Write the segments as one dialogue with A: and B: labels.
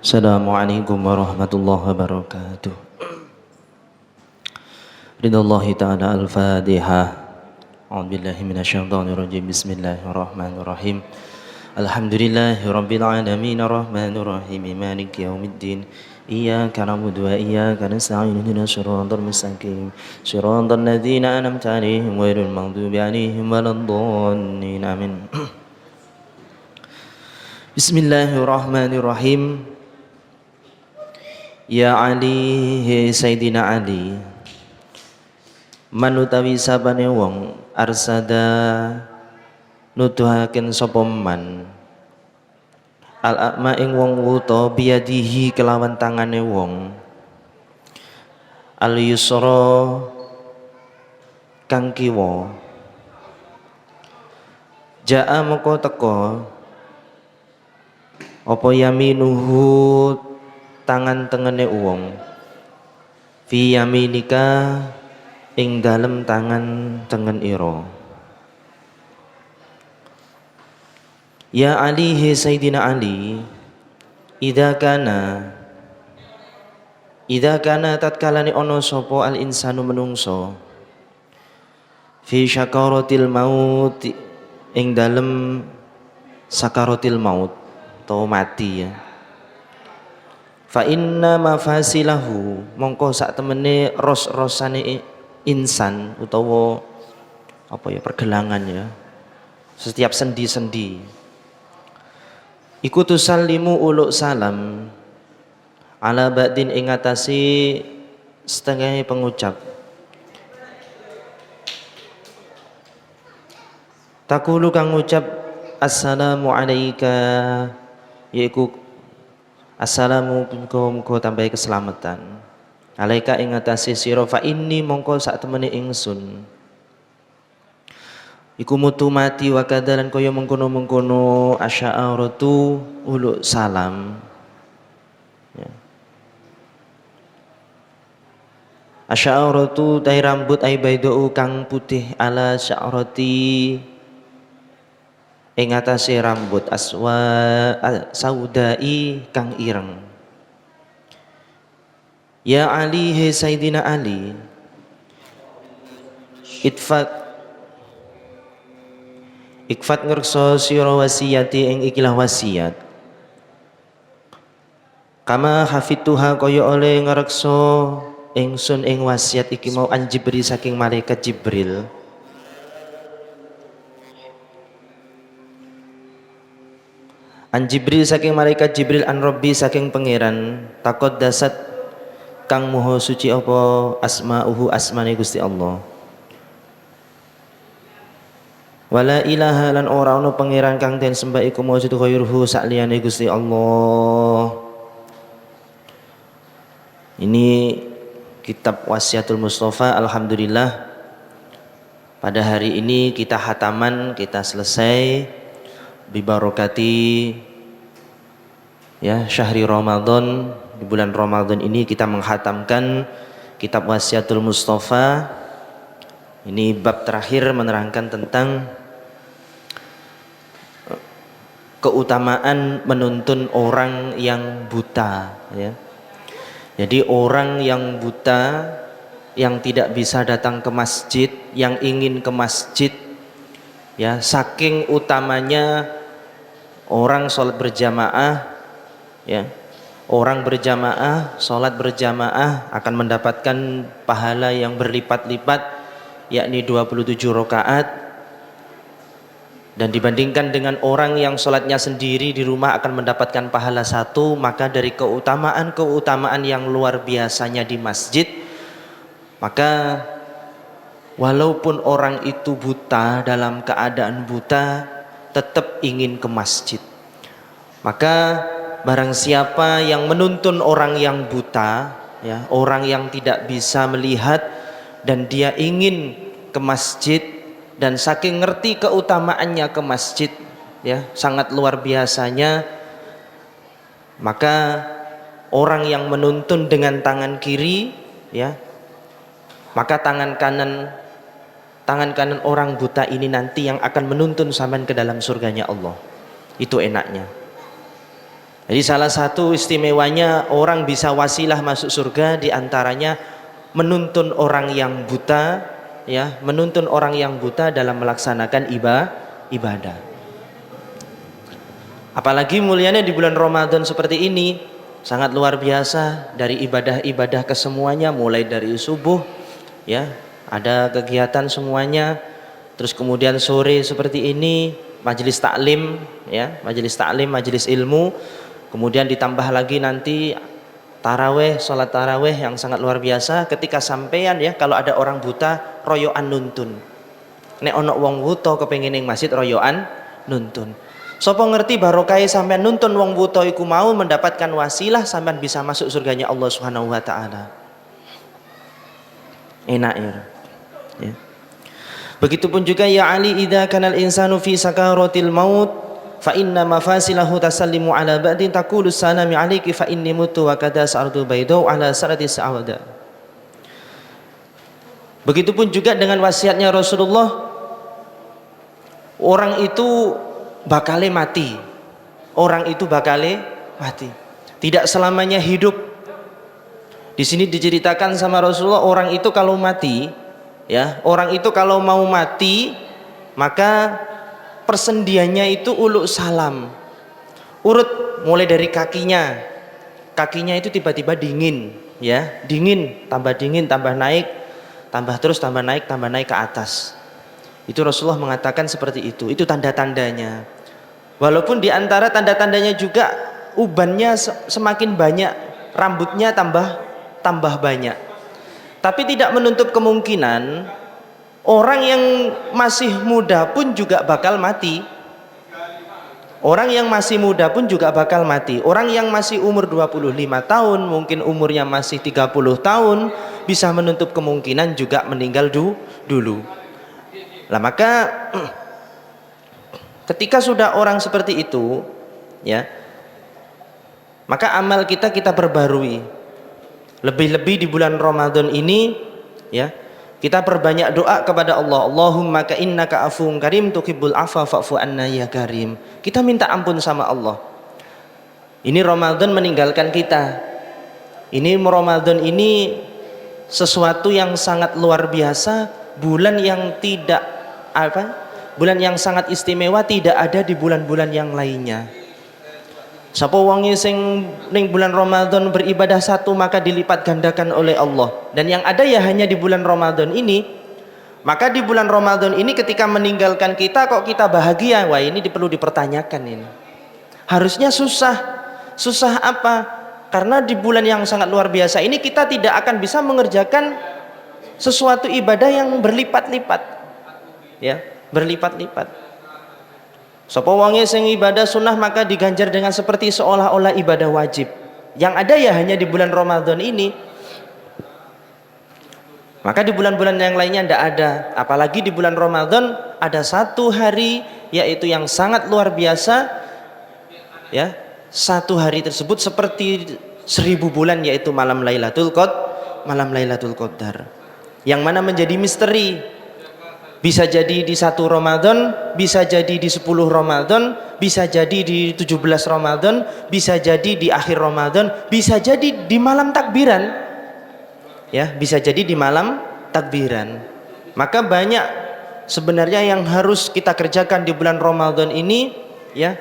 A: Assalamualaikum warahmatullahi wabarakatuh. Ridallahi ta'ala al-Fatihah. A'udzubillahi minasyaitonirrajim. Bismillahirrahmanirrahim. Alhamdulillahi rabbil alamin arrahmanir rahim maliki yaumiddin. Iyyaka na'budu wa iyyaka nasta'in ihdinas siratal mustaqim siratal ladzina an'amta 'alaihim ghairil maghdubi 'alaihim waladdallin. Amin. Bismillahirrahmanirrahim. Ya Ali, he Sayyidina Ali, manutawi sabane wong arsada nuduhaken sapa man al-a'ma ing wong wuta biyadihi kelawan tangane wong al-yusra kang kiwa jaa moko teka apa yaminuhu tangan tengene wong fi yaminika ing dalem tangan tengen ira. Ya Ali, he Sayyidina Ali, idza kana tatkalane ana sapa al insanu menungso fi syakaratil maut ing dalem sakaratil maut atau mati ya. Fa inna mafasilahu mongko sak temene ros-rosane insan utawa apa ya pergelangan ya, setiap sendi-sendi iku tusallimu uluk salam ala ba'din ing atase setengah pengucap takulu kang ngucap assalamu alayka yaiku assalamualaikum ko tambahi keselamatan alaika ing atase sira fa inni mongko sak temene ingsun iku mutu mati wa kadalan kaya mengkono-mengkono asy'aratu uluk salam ya. Asy'aratu tai rambut ai baidau kang putih ala sya'rati ing atase rambut aswa saudai kang ireng. Ya Ali, he Sayyidina Ali, ikfat ngerso sira wasiyati ing ikilah wasiat kama hafituha kaya oleh ngrekso ingsun ing wasiat iki mau an Jibril saking malaikat Jibril. An Jibril saking malaikat Jibril an Rabbi saking pangeran takut dasat kang moho suci apa asma'uhu asmane Gusti Allah. Wala ilaha lan ora ana pangeran kang den sembah iku maujud ghairuhu sakliyane Gusti Allah. Ini kitab Wasiatul Mustafa. Alhamdulillah pada hari ini kita hataman, kita selesai bibarokati ya syahri Ramadan. Di bulan Ramadan ini kita menghatamkan kitab Wasiatul Mustafa. Ini bab terakhir menerangkan tentang keutamaan menuntun orang yang buta ya. Jadi orang yang buta yang tidak bisa datang ke masjid, yang ingin ke masjid ya, saking utamanya orang sholat berjamaah ya. Orang berjamaah, sholat berjamaah akan mendapatkan pahala yang berlipat-lipat, yakni 27 rakaat. Dan dibandingkan dengan orang yang sholatnya sendiri di rumah akan mendapatkan pahala 1, maka dari keutamaan yang luar biasanya di masjid, maka walaupun orang itu buta, dalam keadaan buta, tetap ingin ke masjid. Maka barang siapa yang menuntun orang yang buta ya, orang yang tidak bisa melihat dan dia ingin ke masjid dan saking ngerti keutamaannya ke masjid ya, sangat luar biasanya, maka orang yang menuntun dengan tangan kiri ya, maka tangan kanan orang buta ini nanti yang akan menuntun sampean ke dalam surganya Allah. Itu enaknya. Jadi salah satu istimewanya orang bisa wasilah masuk surga diantaranya menuntun orang yang buta, ya, menuntun orang yang buta dalam melaksanakan ibadah. Apalagi mulianya di bulan Ramadan seperti ini, sangat luar biasa dari ibadah-ibadah kesemuanya, mulai dari subuh, ya, ada kegiatan semuanya, terus kemudian sore seperti ini majelis taklim, ya, majelis taklim, majelis ilmu, kemudian ditambah lagi nanti taraweh, sholat taraweh yang sangat luar biasa. Ketika sampean, ya, kalau ada orang buta royoan nuntun, nek ono wong buta kepengin ning masjid royoan nuntun. Sopo ngerti barokai sampean nuntun wong buta iku mau mendapatkan wasilah sampean bisa masuk surganya Allah Subhanahu wa taala. Enak ya. Begitupun juga ya Ali, idza kanal insanu fi sakaratil maut fa inna mafasilahu tasallimu ala ba'din taqulu salami alayki fa inni mutu wa kada sa'ardu baydau ala sarati sa'awda. Begitupun juga dengan wasiatnya Rasulullah, orang itu bakale mati. Orang itu bakale mati. Tidak selamanya hidup. Di sini diceritakan sama Rasulullah, orang itu kalau mati, ya, orang itu kalau mau mati maka persendiannya itu uluk salam. Urut mulai dari kakinya. Kakinya itu tiba-tiba dingin, ya, dingin, tambah naik, tambah terus tambah naik ke atas. Itu Rasulullah mengatakan seperti itu. Itu tanda-tandanya. Walaupun di antara tanda-tandanya juga ubannya semakin banyak, rambutnya tambah banyak. Tapi tidak menutup kemungkinan orang yang masih muda pun juga bakal mati. Orang yang masih muda pun juga bakal mati. Orang yang masih umur 25 tahun, mungkin umurnya masih 30 tahun, bisa menutup kemungkinan juga meninggal dulu. Lah maka ketika sudah orang seperti itu, ya, maka amal kita perbarui. Lebih-lebih di bulan Ramadan ini, ya, kita perbanyak doa kepada Allah. Allahumma ka innaka afuwun karim tuhibbul afwa fa'fu anna ya karim. Kita minta ampun sama Allah. Ini Ramadan meninggalkan kita. Ini Ramadan ini sesuatu yang sangat luar biasa, bulan yang tidak bulan yang sangat istimewa, tidak ada di bulan-bulan yang lainnya. Sapa wonge sing ning bulan Ramadan beribadah satu maka dilipat gandakan oleh Allah. Dan yang ada ya hanya di bulan Ramadan ini. Maka di bulan Ramadan ini ketika meninggalkan kita kok kita bahagia? Wah, ini perlu dipertanyakan ini. Harusnya susah. Susah apa? Karena di bulan yang sangat luar biasa ini kita tidak akan bisa mengerjakan sesuatu ibadah yang berlipat-lipat. Ya, berlipat-lipat. Sapa wonge sing ibadah sunnah maka diganjar dengan seperti seolah-olah ibadah wajib. Yang ada ya hanya di bulan Ramadan ini. Maka di bulan-bulan yang lainnya tidak ada. Apalagi di bulan Ramadan ada satu hari yaitu yang sangat luar biasa, ya. Satu hari tersebut seperti 1000 bulan, yaitu malam Lailatul Qadar. Yang mana menjadi misteri. Bisa jadi di 1 Ramadan, bisa jadi di 10 Ramadan, bisa jadi di 17 Ramadan, bisa jadi di akhir Ramadan, bisa jadi di malam takbiran. Ya, bisa jadi di malam takbiran. Maka banyak sebenarnya yang harus kita kerjakan di bulan Ramadan ini, ya.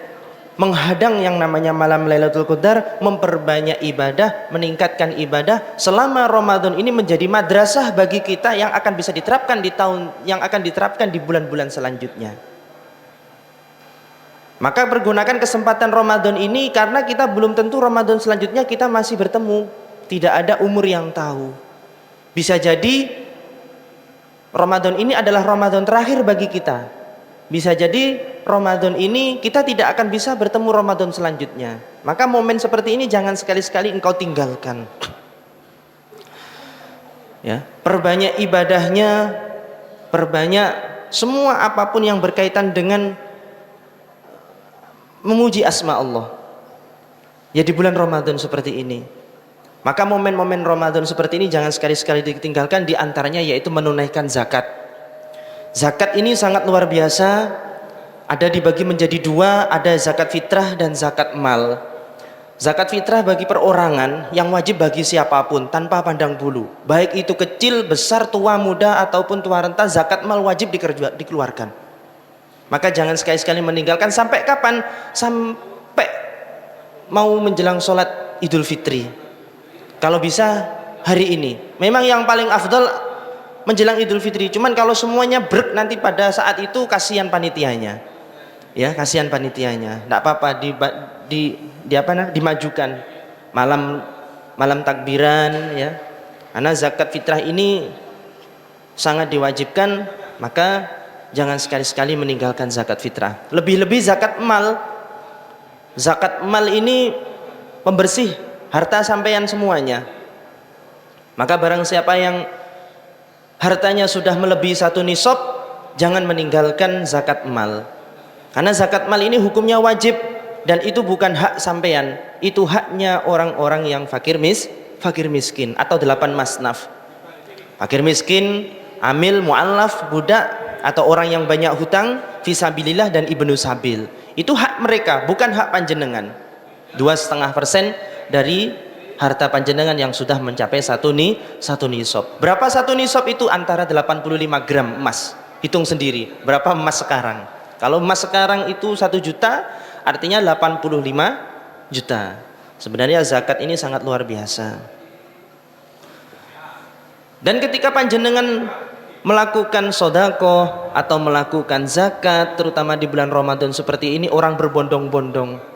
A: Menghadang yang namanya malam Lailatul Qadar, memperbanyak ibadah, meningkatkan ibadah selama Ramadan ini menjadi madrasah bagi kita yang akan bisa diterapkan di tahun yang akan diterapkan di bulan-bulan selanjutnya. Maka pergunakan kesempatan Ramadan ini, karena kita belum tentu Ramadan selanjutnya kita masih bertemu, tidak ada umur yang tahu. Bisa jadi Ramadan ini adalah Ramadan terakhir bagi kita. Bisa jadi Ramadan ini kita tidak akan bisa bertemu Ramadan selanjutnya. Maka momen seperti ini jangan sekali-sekali engkau tinggalkan. Ya, perbanyak ibadahnya, perbanyak semua apapun yang berkaitan dengan memuji asma Allah. Ya di bulan Ramadan seperti ini. Maka momen-momen Ramadan seperti ini jangan sekali-sekali ditinggalkan, di antaranya yaitu menunaikan zakat. Zakat ini sangat luar biasa, ada dibagi menjadi dua, ada zakat fitrah dan zakat mal. Zakat fitrah bagi perorangan yang wajib bagi siapapun tanpa pandang bulu, baik itu kecil, besar, tua, muda ataupun tua renta, zakat mal wajib dikeluarkan. Maka jangan sekali-sekali meninggalkan. Sampai kapan? Sampai mau menjelang sholat Idul Fitri. Kalau bisa hari ini. Memang yang paling afdal menjelang Idul Fitri. Cuman kalau semuanya brek nanti pada saat itu kasihan panitianya. Ya, kasihan panitianya. Enggak apa-apa dimajukan malam takbiran ya. Karena zakat fitrah ini sangat diwajibkan, maka jangan sekali-sekali meninggalkan zakat fitrah. Lebih-lebih zakat mal. Zakat mal ini pembersih harta sampeyan semuanya. Maka barang siapa yang hartanya sudah melebihi 1 nisab, jangan meninggalkan zakat mal. Karena zakat mal ini hukumnya wajib, dan itu bukan hak sampeyan, itu haknya orang-orang yang fakir miskin atau 8 masnaf. Fakir miskin, amil, mu'allaf, budak, atau orang yang banyak hutang, fisabilillah dan ibnu sabil. Itu hak mereka, bukan hak panjenengan. 2,5% dari harta panjenengan yang sudah mencapai satu nisab. Berapa satu nisab itu? Antara 85 gram emas. Hitung sendiri, berapa emas sekarang? Kalau emas sekarang itu 1 juta, artinya 85 juta. Sebenarnya zakat ini sangat luar biasa. Dan ketika panjenengan melakukan sodako atau melakukan zakat, terutama di bulan Ramadan seperti ini, orang berbondong-bondong.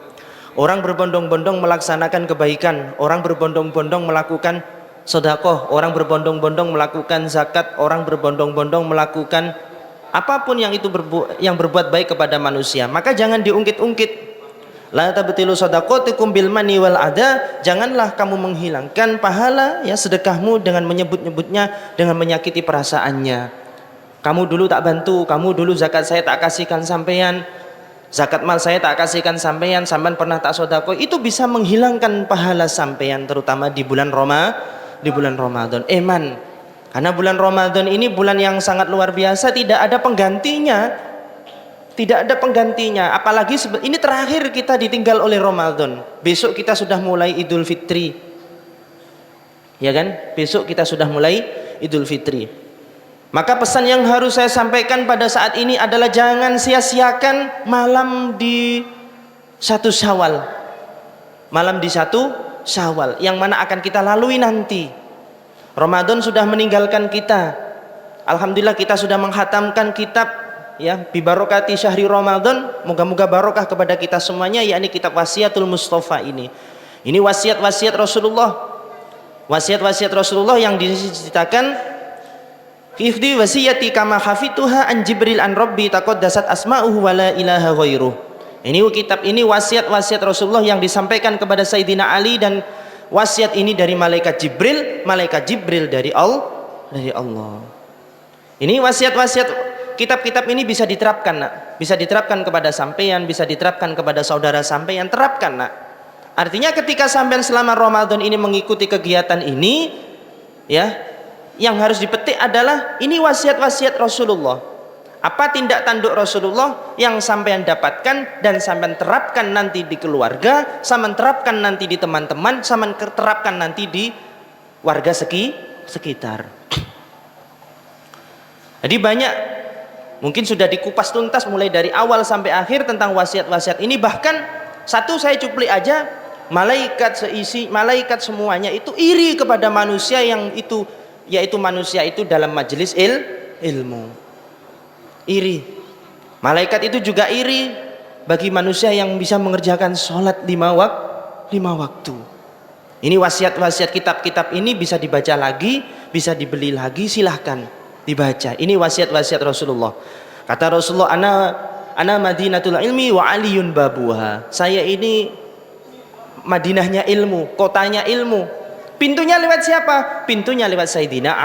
A: Orang berbondong-bondong melaksanakan kebaikan, orang berbondong-bondong melakukan sodako, orang berbondong-bondong melakukan zakat, orang berbondong-bondong melakukan apapun yang itu berbuat baik kepada manusia. Maka jangan diungkit-ungkit. La tabtilu shadaqatikum bil mani wal adha. Janganlah kamu menghilangkan pahala ya sedekahmu dengan menyebut-nyebutnya, dengan menyakiti perasaannya. Kamu dulu tak bantu, kamu dulu zakat saya tak kasihkan sampean, zakat mal saya tak kasihkan sampean pernah tak sedekah. Itu bisa menghilangkan pahala sampean, terutama di bulan Ramadan. Karena bulan Ramadan ini bulan yang sangat luar biasa, tidak ada penggantinya. Tidak ada penggantinya, apalagi ini terakhir kita ditinggal oleh Ramadan. Besok kita sudah mulai Idul Fitri. Ya kan? Besok kita sudah mulai Idul Fitri. Maka pesan yang harus saya sampaikan pada saat ini adalah jangan sia-siakan malam di 1 Syawal. Malam di 1 Syawal yang mana akan kita lalui nanti. Ramadan sudah meninggalkan kita. Alhamdulillah kita sudah menghatamkan kitab ya, bi barokati syahri Ramadan. Moga-moga barokah kepada kita semuanya, yakni kitab Wasiatul Mustafa ini. Ini wasiat-wasiat Rasulullah. Wasiat-wasiat Rasulullah yang diceritakan, "Ifdi wasiyati kama hafituha an Jibril an Rabbi taqaddasat asma'uhu wa la ilaha ghairuh." Ini kitab ini wasiat-wasiat Rasulullah yang disampaikan kepada Sayyidina Ali, dan wasiat ini dari malaikat Jibril dari Allah. Ini wasiat-wasiat. Kitab-kitab ini bisa diterapkan, nak. Bisa diterapkan kepada sampeyan, bisa diterapkan kepada saudara sampeyan, terapkan, nak. Artinya ketika sampeyan selama Ramadan ini mengikuti kegiatan ini, ya, yang harus dipetik adalah ini wasiat-wasiat Rasulullah. Apa tindak tanduk Rasulullah yang sampeyan dapatkan dan sampeyan terapkan nanti di keluarga, sampeyan terapkan nanti di teman-teman, sampeyan terapkan nanti di warga sekitar. Jadi banyak, mungkin sudah dikupas tuntas mulai dari awal sampai akhir tentang wasiat-wasiat ini. Bahkan satu saya cuplik aja, malaikat semuanya itu iri kepada manusia yang itu, yaitu manusia itu dalam majelis ilmu. Iri. Malaikat itu juga iri bagi manusia yang bisa mengerjakan sholat 5 waktu. Ini wasiat-wasiat, kitab-kitab ini bisa dibaca lagi, bisa dibeli lagi, silahkan dibaca. Ini wasiat-wasiat Rasulullah. Kata Rasulullah, ana Madinatul ilmi wa aliyun babuha. Saya ini Madinahnya ilmu, kotanya ilmu. Pintunya lewat siapa? Pintunya lewat Sayyidina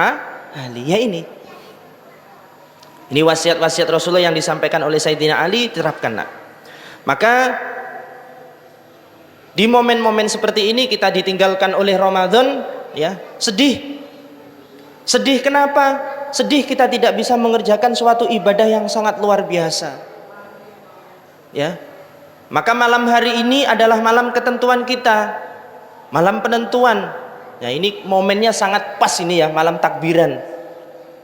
A: Ali. Ya ini. Ini wasiat-wasiat Rasulullah yang disampaikan oleh Sayyidina Ali, terapkan, nak. Maka di momen-momen seperti ini kita ditinggalkan oleh Ramadan, ya, sedih. Sedih kenapa? Sedih kita tidak bisa mengerjakan suatu ibadah yang sangat luar biasa. Ya. Maka malam hari ini adalah malam ketentuan kita, malam penentuan. Ya, ini momennya sangat pas ini ya, malam takbiran,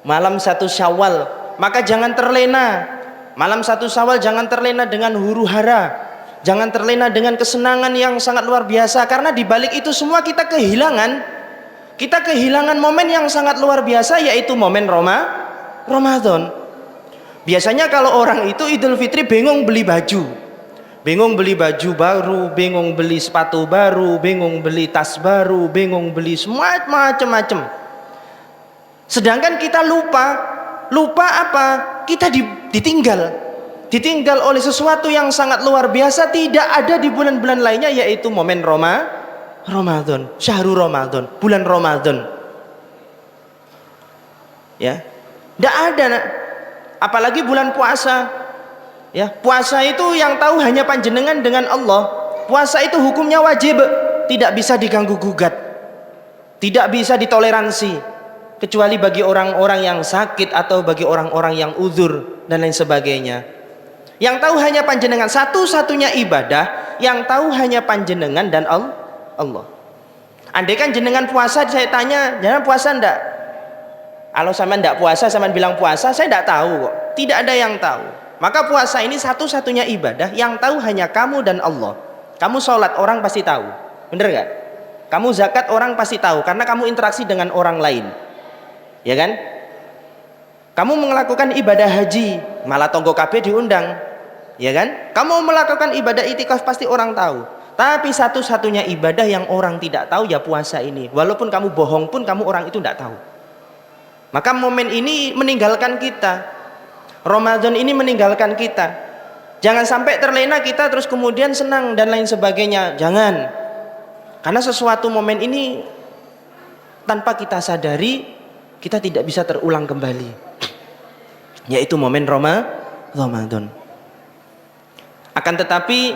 A: malam 1 Syawal. Maka jangan terlena malam 1 Syawal, jangan terlena dengan huru hara, jangan terlena dengan kesenangan yang sangat luar biasa, karena di balik itu semua kita kehilangan momen yang sangat luar biasa, yaitu momen Ramadan. Biasanya kalau orang itu Idul Fitri bingung beli baju baru, bingung beli sepatu baru, bingung beli tas baru, bingung beli semua macam-macam. Sedangkan kita lupa apa? Kita ditinggal oleh sesuatu yang sangat luar biasa, tidak ada di bulan-bulan lainnya, yaitu momen Ramadan, syahrul Ramadan, bulan Ramadan. Ya, tidak ada nak. Apalagi bulan puasa. Ya, puasa itu yang tahu hanya panjenengan dengan Allah. Puasa itu hukumnya wajib, tidak bisa diganggu gugat, tidak bisa ditoleransi, kecuali bagi orang-orang yang sakit atau bagi orang-orang yang uzur dan lain sebagainya. Yang tahu hanya panjenengan, satu-satunya ibadah yang tahu hanya panjenengan dan Allah. Andai kan jenengan puasa, saya tanya, jangan puasa ndak? Kalau sama ndak puasa, sama bilang puasa, saya ndak tahu kok. Tidak ada yang tahu. Maka puasa ini satu-satunya ibadah yang tahu hanya kamu dan Allah. Kamu sholat, orang pasti tahu, bener nggak? Kamu zakat, orang pasti tahu, karena kamu interaksi dengan orang lain, ya kan? Kamu melakukan ibadah haji, malah tonggo KB diundang, ya kan? Kamu melakukan ibadah itikaf, pasti orang tahu. Tapi satu-satunya ibadah yang orang tidak tahu ya puasa ini. Walaupun kamu bohong pun kamu orang itu tidak tahu. Maka momen ini meninggalkan kita, Ramadan ini meninggalkan kita. Jangan sampai terlena kita terus kemudian senang dan lain sebagainya. Jangan. Karena sesuatu momen ini tanpa kita sadari, kita tidak bisa terulang kembali, yaitu momen Ramadan. Akan tetapi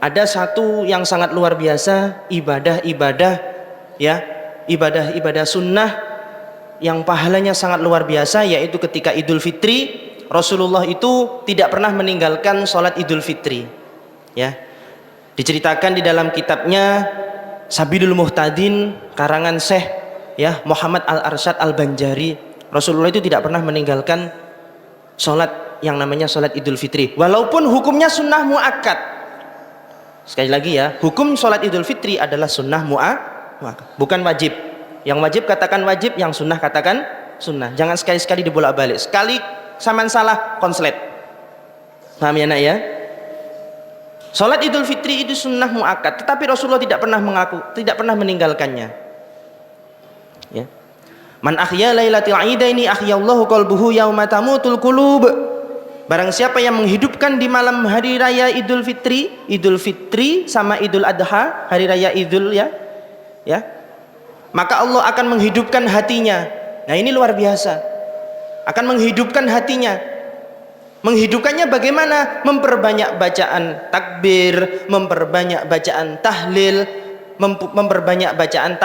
A: ada satu yang sangat luar biasa, ibadah-ibadah ya, ibadah-ibadah sunnah yang pahalanya sangat luar biasa, yaitu ketika Idul Fitri. Rasulullah itu tidak pernah meninggalkan sholat Idul Fitri. Ya, diceritakan di dalam kitabnya Sabilul Muhtadin karangan Syekh ya Muhammad Al-Arsyad Al-Banjari. Rasulullah itu tidak pernah meninggalkan sholat yang namanya sholat Idul Fitri, walaupun hukumnya sunnah muakkad. Sekali lagi ya, hukum sholat Idul Fitri adalah sunnah muakkad, bukan wajib. Yang wajib katakan wajib, yang sunnah katakan sunnah. Jangan sekali-sekali dibolak-balik. Sekali saman salah konslet. Paham ya nak ya? Salat Idul Fitri itu sunnah muakkad, tetapi Rasulullah tidak pernah meninggalkannya. Ya. Man ahya lailatul idaini ahyallahu qalbuhu yauma tamutul qulub. Barang siapa yang menghidupkan di malam hari raya Idul Fitri sama Idul Adha, hari raya Idul ya. Maka Allah akan menghidupkan hatinya. Nah, ini luar biasa. Akan menghidupkan hatinya. Menghidupkannya bagaimana? Memperbanyak bacaan takbir, memperbanyak bacaan tahlil, memperbanyak bacaan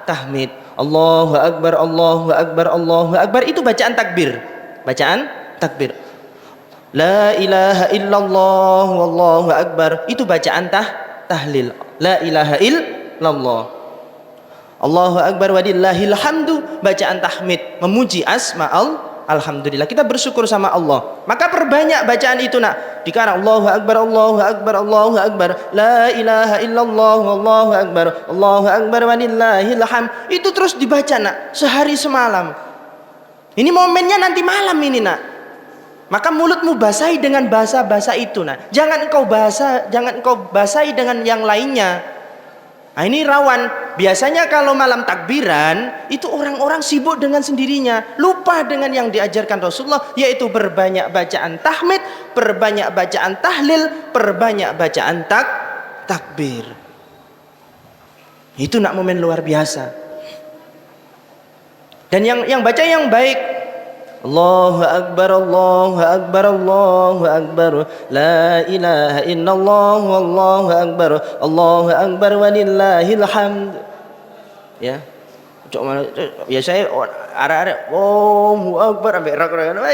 A: tahmid. Allahu Akbar, Allahu Akbar, Allahu Akbar. Itu bacaan takbir. Bacaan takbir. La ilaha illallah wallahu akbar. Itu bacaan tahlil. La ilaha illallah. Allahu Akbar walillahil hamdu. Bacaan tahmid, memuji alhamdulillah, kita bersyukur sama Allah. Maka perbanyak bacaan itu nak. Dikatakan Allahu Akbar, Allahu Akbar, Allahu Akbar, la ilaha illallah, Allahu Akbar, Allahu Akbar walillahil hamd. Itu terus dibaca nak, sehari semalam. Ini momennya nanti malam ini nak. Maka mulutmu basahi dengan bahasa-bahasa itu nak. Jangan engkau basahi dengan yang lainnya. Nah, ini rawan. Biasanya kalau malam takbiran itu orang-orang sibuk dengan sendirinya, lupa dengan yang diajarkan Rasulullah, yaitu berbanyak bacaan tahmid, perbanyak bacaan tahlil, perbanyak bacaan takbir. Itu nak momen luar biasa. Dan yang baca yang baik. Allahu Akbar, Allahu Akbar, Allahu Akbar, la ilaha illallah, Allahu Akbar, Allahu Akbar walillahil hamd. Ya. Ya saya arek-arek Allahu Akbar ambek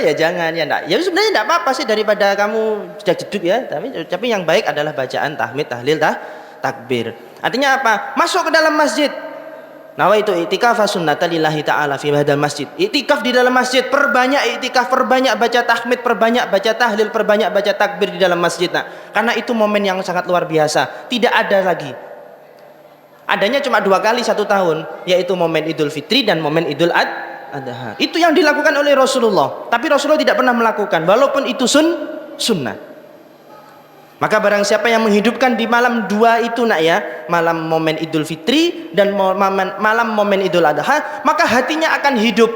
A: ya jangan ya enggak. Ya sebenarnya enggak apa-apa sih daripada kamu sudah jeduk ya, tapi yang baik adalah bacaan tahmid, tahlil, takbir. Artinya apa? Masuk ke dalam masjid. Nawaitu i'tikaf sunnata lillahi ta'ala fi hadal masjid. I'tikaf di dalam masjid, perbanyak i'tikaf, perbanyak baca tahmid, perbanyak baca tahlil, perbanyak baca takbir di dalam masjid. Nah, karena itu momen yang sangat luar biasa. Tidak ada lagi. Adanya cuma 2 kali 1 tahun, yaitu momen Idul Fitri dan momen Idul Adha. Itu yang dilakukan oleh Rasulullah. Tapi Rasulullah tidak pernah melakukan, walaupun itu sunnah. Maka barang siapa yang menghidupkan di malam 2 itu nak ya, malam momen Idul Fitri dan malam momen Idul Adha, maka hatinya akan hidup.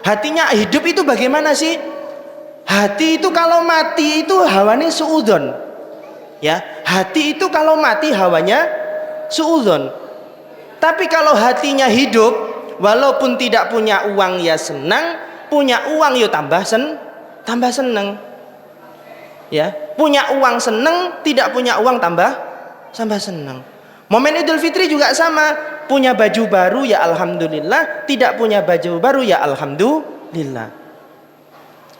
A: Hatinya hidup itu bagaimana sih? Hati itu kalau mati itu hawanya suudzon. Ya, hati itu kalau mati hawanya suudzon. Tapi kalau hatinya hidup, walaupun tidak punya uang ya senang, punya uang ya tambah senang. Ya, punya uang senang, tidak punya uang tambah senang. Momen Idul Fitri juga sama, punya baju baru ya alhamdulillah, tidak punya baju baru ya alhamdulillah.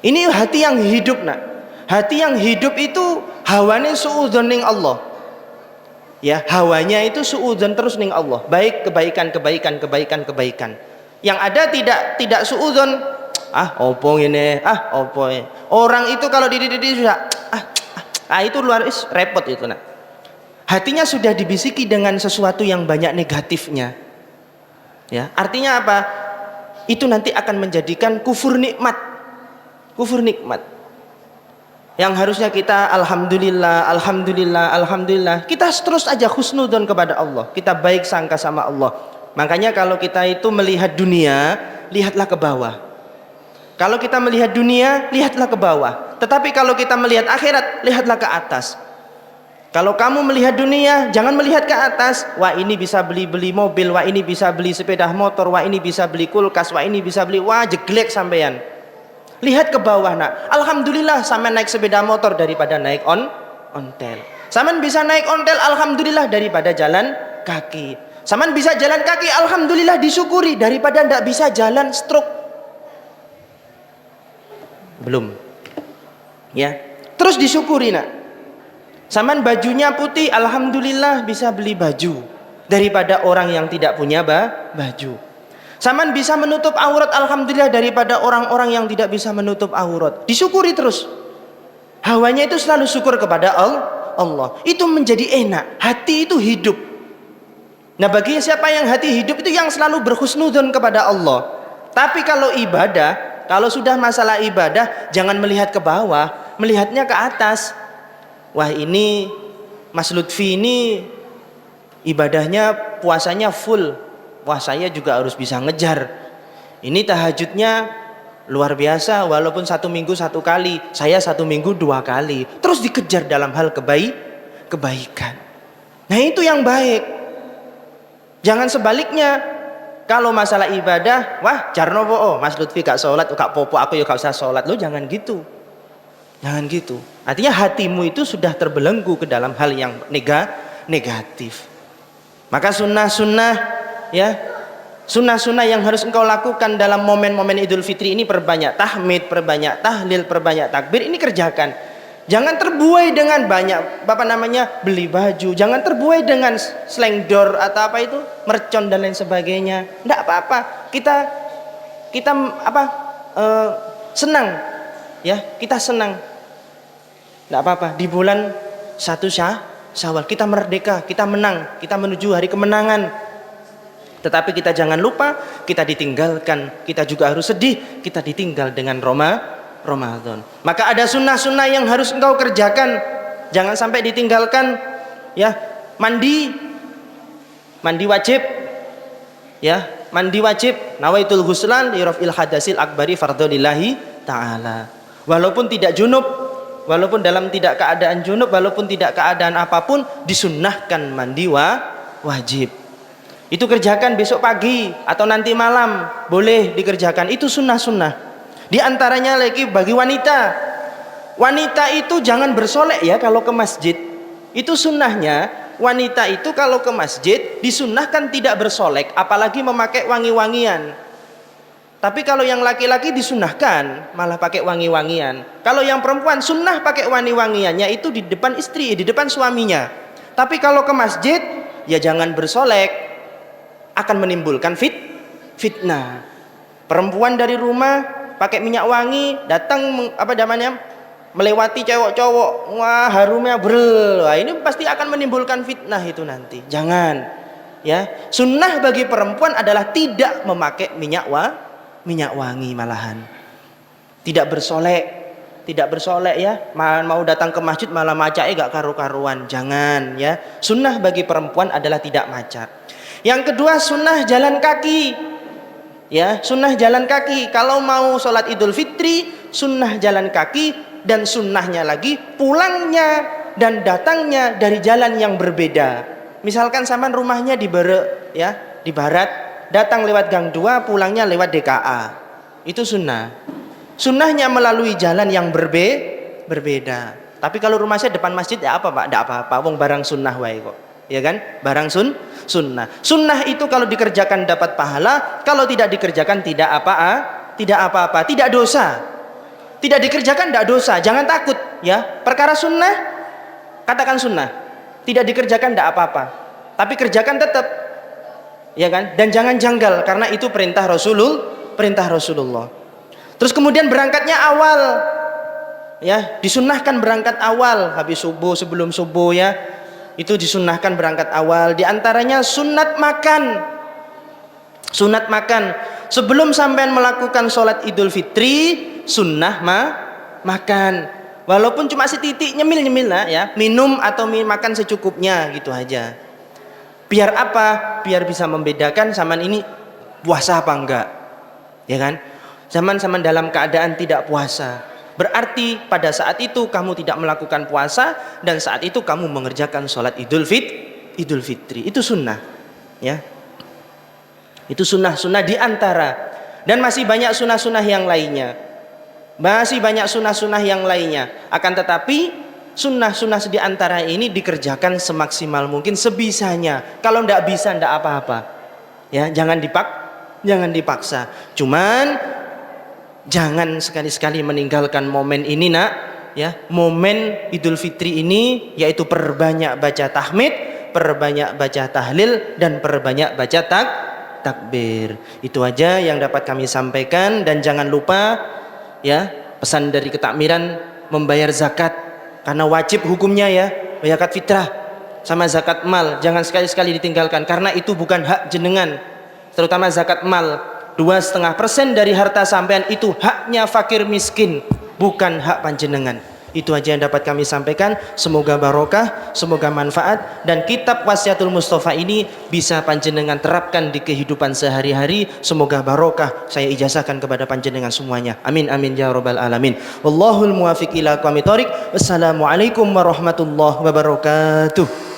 A: Ini hati yang hidup nak. Hati yang hidup itu hawane suudzon ning Allah. Ya, hawanya itu suudzon terus ning Allah, baik kebaikan. Yang ada tidak suudzon, opo ini, opo ini. Orang itu kalau dididik sudah itu luar repot itu nak. Hatinya sudah dibisiki dengan sesuatu yang banyak negatifnya. Ya, artinya apa? Itu nanti akan menjadikan kufur nikmat. Yang harusnya kita alhamdulillah, kita terus aja husnudzon kepada Allah, kita baik sangka sama Allah. Makanya kalau kita itu melihat dunia, lihatlah ke bawah. Kalau kita melihat dunia, lihatlah ke bawah. Tetapi kalau kita melihat akhirat, lihatlah ke atas. Kalau kamu melihat dunia, jangan melihat ke atas. Wah, ini bisa beli mobil, wah ini bisa beli sepeda motor, wah ini bisa beli kulkas, wah ini bisa beli, wah jeglek sampean. Lihat ke bawah nak. Alhamdulillah sampean naik sepeda motor daripada naik ontel. Sampean bisa naik ontel, alhamdulillah daripada jalan kaki. Sampean bisa jalan kaki, alhamdulillah disyukuri daripada ndak bisa jalan stroke. Belum. Ya. Terus disyukuri nak. Sampean bajunya putih, alhamdulillah bisa beli baju daripada orang yang tidak punya baju. Saman bisa menutup aurat, alhamdulillah daripada orang-orang yang tidak bisa menutup aurat. Disyukuri terus. Hawanya itu selalu syukur kepada Allah. Itu menjadi enak. Hati itu hidup. Nah, bagi siapa yang hati hidup itu yang selalu berhusnudzon kepada Allah. Tapi kalau ibadah, kalau sudah masalah ibadah, jangan melihat ke bawah, melihatnya ke atas. Wah, ini Mas Lutfi ini ibadahnya, puasanya full. Wah, saya juga harus bisa ngejar. Ini tahajudnya luar biasa, walaupun 1 minggu 1 kali, saya 1 minggu 2 kali. Terus dikejar dalam hal kebaikan. Nah, itu yang baik. Jangan sebaliknya. Kalau masalah ibadah, wah jarno Mas Lutfi gak sholat, gak popo, aku ya gak usah sholat. Lo jangan gitu. Jangan gitu. Artinya hatimu itu sudah terbelenggu ke dalam hal yang negatif. Maka sunnah-sunnah, ya, sunnah-sunnah yang harus engkau lakukan dalam momen-momen Idul Fitri ini, perbanyak tahmid, perbanyak tahlil, perbanyak takbir, ini kerjakan. Jangan terbuai dengan banyak beli baju, jangan terbuai dengan slengdor atau apa itu, mercon dan lain sebagainya. Enggak apa-apa. Kita senang. Ya, kita senang. Enggak apa-apa. Di bulan 1 Syawal kita merdeka, kita menang, kita menuju hari kemenangan. Tetapi kita jangan lupa, kita ditinggalkan, kita juga harus sedih, kita ditinggal dengan Ramadan. Maka ada sunnah-sunnah yang harus engkau kerjakan, jangan sampai ditinggalkan. Ya, mandi wajib. Ya, mandi wajib. Nawaitul ghuslan li raf'il hadasil akbari fardholillahi ta'ala. Walaupun tidak junub, walaupun dalam tidak keadaan junub, walaupun tidak keadaan apapun, disunnahkan mandi wajib. Itu kerjakan besok pagi atau nanti malam, boleh dikerjakan. Itu sunnah-sunnah. Di antaranya lagi bagi wanita itu jangan bersolek ya kalau ke masjid. Itu sunnahnya wanita itu kalau ke masjid disunnahkan tidak bersolek, apalagi memakai wangi-wangian. Tapi kalau yang laki-laki disunnahkan malah pakai wangi-wangian. Kalau yang perempuan sunnah pakai wangi-wangiannya itu di depan istri, di depan suaminya. Tapi kalau ke masjid ya jangan bersolek, akan menimbulkan fitnah. Perempuan dari rumah pakai minyak wangi, datang melewati cowok-cowok, wah harumnya brel, wah ini pasti akan menimbulkan fitnah itu nanti. Jangan, ya. Sunnah bagi perempuan adalah tidak memakai minyak wangi malahan. Tidak bersolek ya. Mau datang ke masjid malah macake gak karu-karuan. Jangan ya. Sunnah bagi perempuan adalah tidak maca. Yang kedua sunnah jalan kaki. Ya, sunnah jalan kaki. Kalau mau sholat Idul Fitri, sunnah jalan kaki, dan sunnahnya lagi pulangnya dan datangnya dari jalan yang berbeda. Misalkan sampean rumahnya di barat, datang lewat Gang 2, pulangnya lewat DKA. Itu sunnah. Sunnahnya melalui jalan yang berbeda. Tapi kalau rumah saya depan masjid ya apa Pak? Tidak apa-apa, wong barang sunnah wae kok. Ya kan? Barang sunnah. Sunnah itu kalau dikerjakan dapat pahala, kalau tidak dikerjakan tidak apa-apa, tidak dosa. Tidak dikerjakan tidak dosa, jangan takut ya. Perkara sunnah, katakan sunnah. Tidak dikerjakan tidak apa-apa, tapi kerjakan tetap. Ya kan? Dan jangan janggal karena itu perintah Rasulullah. Terus kemudian berangkatnya awal. Ya, disunnahkan berangkat awal habis subuh, sebelum subuh ya. Itu disunnahkan berangkat awal. Di antaranya sunat makan. Sebelum sampean melakukan sholat Idul Fitri, sunnah makan. Walaupun cuma setitik nyemil lah ya, minum atau makan secukupnya gitu aja. Biar apa? Biar bisa membedakan zaman ini puasa apa enggak. Ya kan? Zaman dalam keadaan tidak puasa. Berarti pada saat itu kamu tidak melakukan puasa dan saat itu kamu mengerjakan sholat Idul Fitri. Itu sunnah, ya. Itu sunnah di antara. Dan masih banyak sunnah yang lainnya. Akan tetapi sunnah di antara ini dikerjakan semaksimal mungkin sebisanya. Kalau tidak bisa tidak apa-apa. Ya, jangan dipaksa. Cuman jangan sekali-sekali meninggalkan momen ini nak, ya. Momen Idul Fitri ini yaitu perbanyak baca tahmid, perbanyak baca tahlil, dan perbanyak baca takbir. Itu aja yang dapat kami sampaikan. Dan jangan lupa ya, pesan dari ketakmiran membayar zakat karena wajib hukumnya ya, zakat fitrah sama zakat mal. Jangan sekali-sekali ditinggalkan karena itu bukan hak jenengan, terutama zakat mal. 2,5% dari harta sampean itu haknya fakir miskin, bukan hak panjenengan. Itu aja yang dapat kami sampaikan. Semoga barokah, semoga manfaat, dan kitab Wasiatul Mustafa ini bisa panjenengan terapkan di kehidupan sehari-hari. Semoga barokah. Saya ijazahkan kepada panjenengan semuanya. Amin amin ya rabbal alamin. Wallahul muwafiq ila aqwamit thoriq. Wassalamualaikum warahmatullahi wabarakatuh.